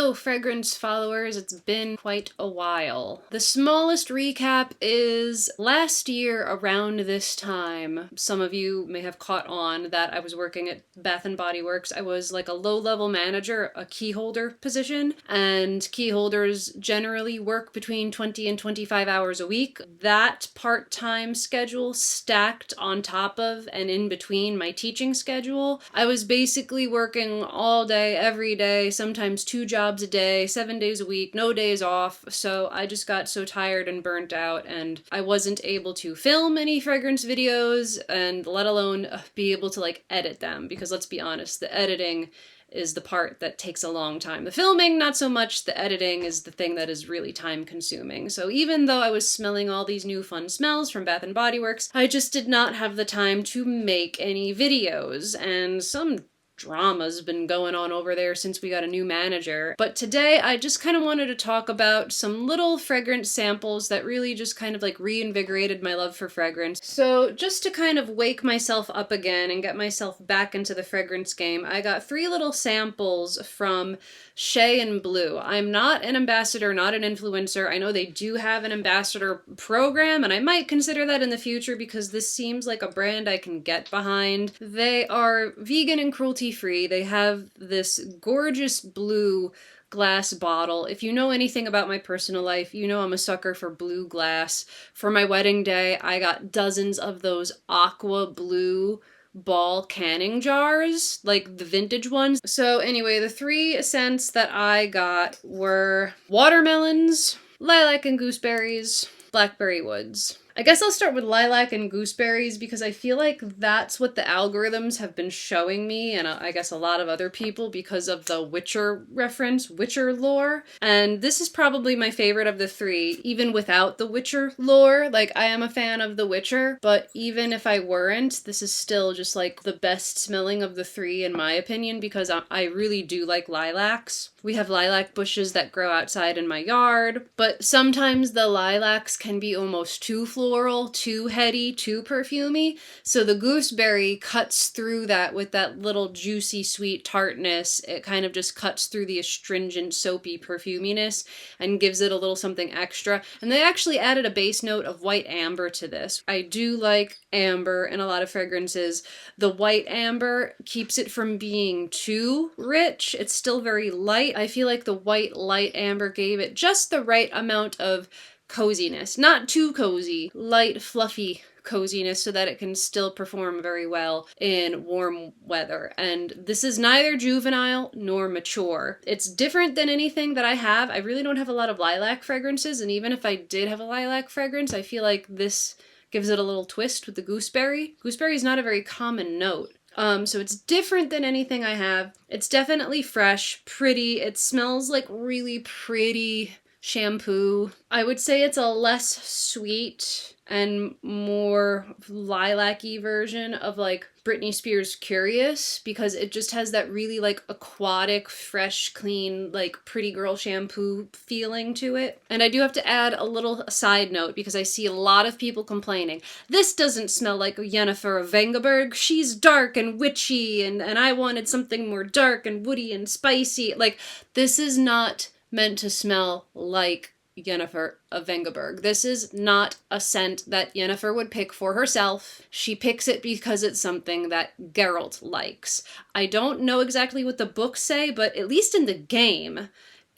Hello, fragrance followers. It's been quite a while. The smallest recap is last year around this time, some of you may have caught on that I was working at Bath & Body Works. I was like a low-level manager, a key holder position, and key holders generally work between 20 and 25 hours a week. That part-time schedule stacked on top of and in between my teaching schedule. I was basically working all day, every day, sometimes 2 jobs a day, 7 days a week, no days off. So I just got so tired and burnt out, and I wasn't able to film any fragrance videos, and let alone be able to like edit them, because let's be honest, the editing is the part that takes a long time. The filming, not so much. The editing is the thing that is really time consuming. So even though I was smelling all these new fun smells from Bath & Body Works, I just did not have the time to make any videos, and some drama's been going on over there since we got a new manager. But today I just kind of wanted to talk about some little fragrance samples that really just kind of like reinvigorated my love for fragrance. So just to kind of wake myself up again and get myself back into the fragrance game, I got 3 little samples from Shay and Blue. I'm not an ambassador, not an influencer. I know they do have an ambassador program, and I might consider that in the future because this seems like a brand I can get behind. They are vegan and cruelty-free. They have this gorgeous blue glass bottle. If you know anything about my personal life, you know I'm a sucker for blue glass. For my wedding day, I got dozens of those aqua blue ball canning jars, like the vintage ones. So anyway, the 3 scents that I got were watermelons, lilac and gooseberries, blackberry woods. I guess I'll start with lilac and gooseberries because I feel like that's what the algorithms have been showing me, and I guess a lot of other people, because of the Witcher reference, Witcher lore. And this is probably my favorite of the 3, even without the Witcher lore. Like, I am a fan of The Witcher, but even if I weren't, this is still just like the best smelling of the 3 in my opinion, because I really do like lilacs. We have lilac bushes that grow outside in my yard, but sometimes the lilacs can be almost too floral, too heady, too perfumey. So the gooseberry cuts through that with that little juicy, sweet tartness. It kind of just cuts through the astringent, soapy perfuminess and gives it a little something extra. And they actually added a base note of white amber to this. I do like amber in a lot of fragrances. The white amber keeps it from being too rich. It's still very light. I feel like the white light amber gave it just the right amount of coziness. Not too cozy, light, fluffy coziness so that it can still perform very well in warm weather. And this is neither juvenile nor mature. It's different than anything that I have. I really don't have a lot of lilac fragrances, and even if I did have a lilac fragrance, I feel like this gives it a little twist with the gooseberry. Gooseberry is not a very common note. So it's different than anything I have. It's definitely fresh, pretty. It smells like really pretty shampoo. I would say it's a less sweet and more lilac-y version of like Britney Spears' Curious, because it just has that really like aquatic, fresh, clean, like pretty girl shampoo feeling to it. And I do have to add a little side note because I see a lot of people complaining, this doesn't smell like Jennifer of Vengaberg, she's dark and witchy, and I wanted something more dark and woody and spicy. Like, this is not meant to smell like Jennifer of Vengaberg. This is not a scent that Jennifer would pick for herself. She picks it because it's something that Geralt likes. I don't know exactly what the books say, but at least in the game,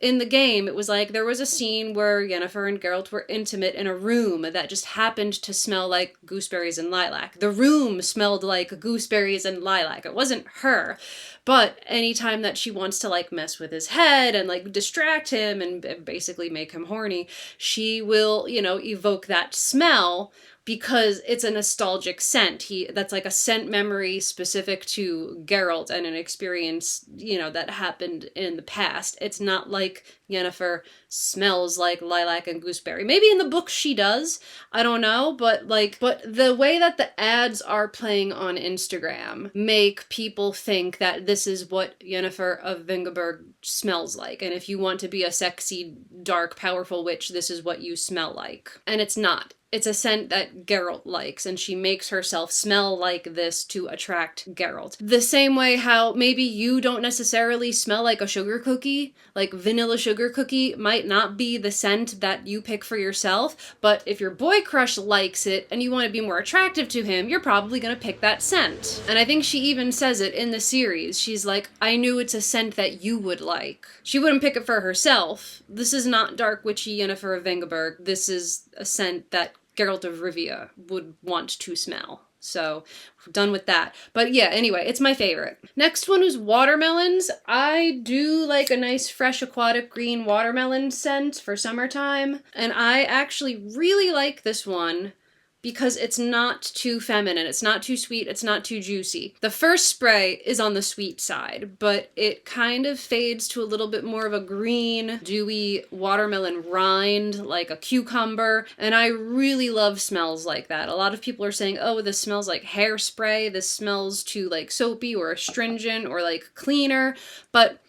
it was like there was a scene where Yennefer and Geralt were intimate in a room that just happened to smell like gooseberries and lilac. The room smelled like gooseberries and lilac. It wasn't her. But anytime that she wants to like mess with his head and like distract him and basically make him horny, she will, evoke that smell because it's a nostalgic scent. That's like a scent memory specific to Geralt and an experience, that happened in the past. It's not like Yennefer smells like lilac and gooseberry. Maybe in the book she does. I don't know, but the way that the ads are playing on Instagram make people think that this is what Yennefer of Vengaberg smells like. And if you want to be a sexy, dark, powerful witch, this is what you smell like. And it's not. it's a scent that Geralt likes, and she makes herself smell like this to attract Geralt. The same way how maybe you don't necessarily smell like a sugar cookie, like vanilla sugar cookie might not be the scent that you pick for yourself, but if your boy crush likes it and you want to be more attractive to him, you're probably going to pick that scent. And I think she even says it in the series. She's like, I knew it's a scent that you would like. She wouldn't pick it for herself. This is not Dark Witchy Yennefer of Vengerberg. This is a scent that Geralt of Rivia would want to smell. So, done with that. But yeah, anyway, it's my favorite. Next one was watermelons. I do like a nice fresh aquatic green watermelon scent for summertime. And I actually really like this one because it's not too feminine, it's not too sweet, it's not too juicy. The first spray is on the sweet side, but it kind of fades to a little bit more of a green, dewy watermelon rind, like a cucumber, and I really love smells like that. A lot of people are saying, oh, this smells like hairspray, this smells too like soapy or astringent or like cleaner, but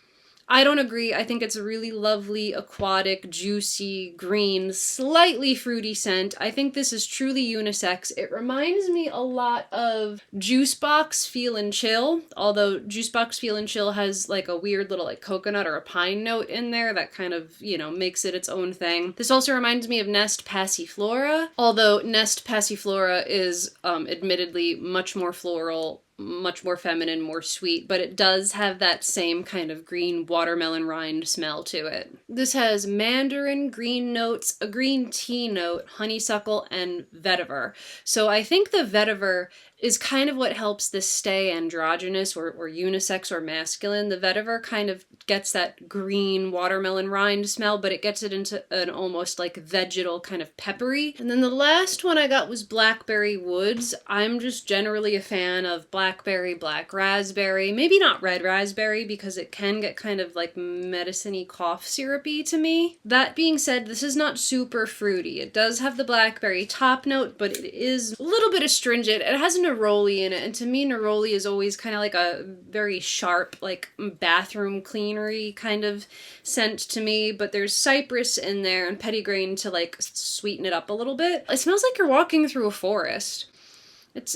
I don't agree. I think it's a really lovely, aquatic, juicy, green, slightly fruity scent. I think this is truly unisex. It reminds me a lot of Juicebox Feel and Chill, although Juicebox Feel and Chill has like a weird little like coconut or a pine note in there that kind of, you know, makes it its own thing. This also reminds me of Nest Passiflora, although Nest Passiflora is admittedly much more floral, much more feminine, more sweet, but it does have that same kind of green watermelon rind smell to it. This has mandarin, green notes, a green tea note, honeysuckle, and vetiver. So I think the vetiver is kind of what helps this stay androgynous or unisex or masculine. The vetiver kind of gets that green watermelon rind smell, but it gets it into an almost like vegetal kind of peppery. And then the last one I got was Blackberry Woods. I'm just generally a fan of blackberry, black raspberry, maybe not red raspberry because it can get kind of like medicine-y cough syrupy to me. That being said, this is not super fruity. It does have the blackberry top note, but it is a little bit astringent. It has neroli in it, and to me neroli is always kind of like a very sharp, like bathroom cleanery kind of scent to me, but there's cypress in there and petitgrain to like sweeten it up a little bit. It smells like you're walking through a forest.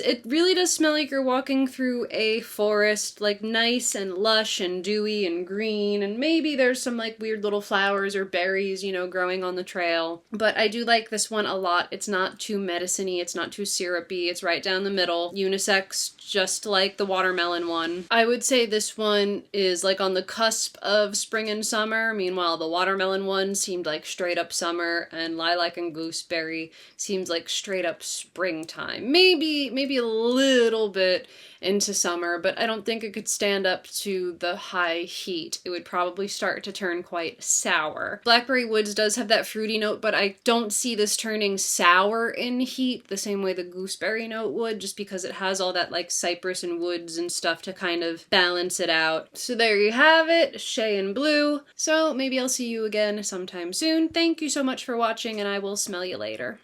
It really does smell like you're walking through a forest, like nice and lush and dewy and green, and maybe there's some like weird little flowers or berries, you know, growing on the trail. But I do like this one a lot. It's not too medicine-y, it's not too syrupy, it's right down the middle. Unisex, just like the watermelon one. I would say this one is like on the cusp of spring and summer. Meanwhile, the watermelon one seemed like straight up summer, and lilac and gooseberry seems like straight up springtime. Maybe a little bit into summer, but I don't think it could stand up to the high heat. It would probably start to turn quite sour. Blackberry Woods does have that fruity note, but I don't see this turning sour in heat the same way the gooseberry note would, just because it has all that like cypress and woods and stuff to kind of balance it out. So there you have it, Shay and Blue. So maybe I'll see you again sometime soon. Thank you so much for watching, and I will smell you later.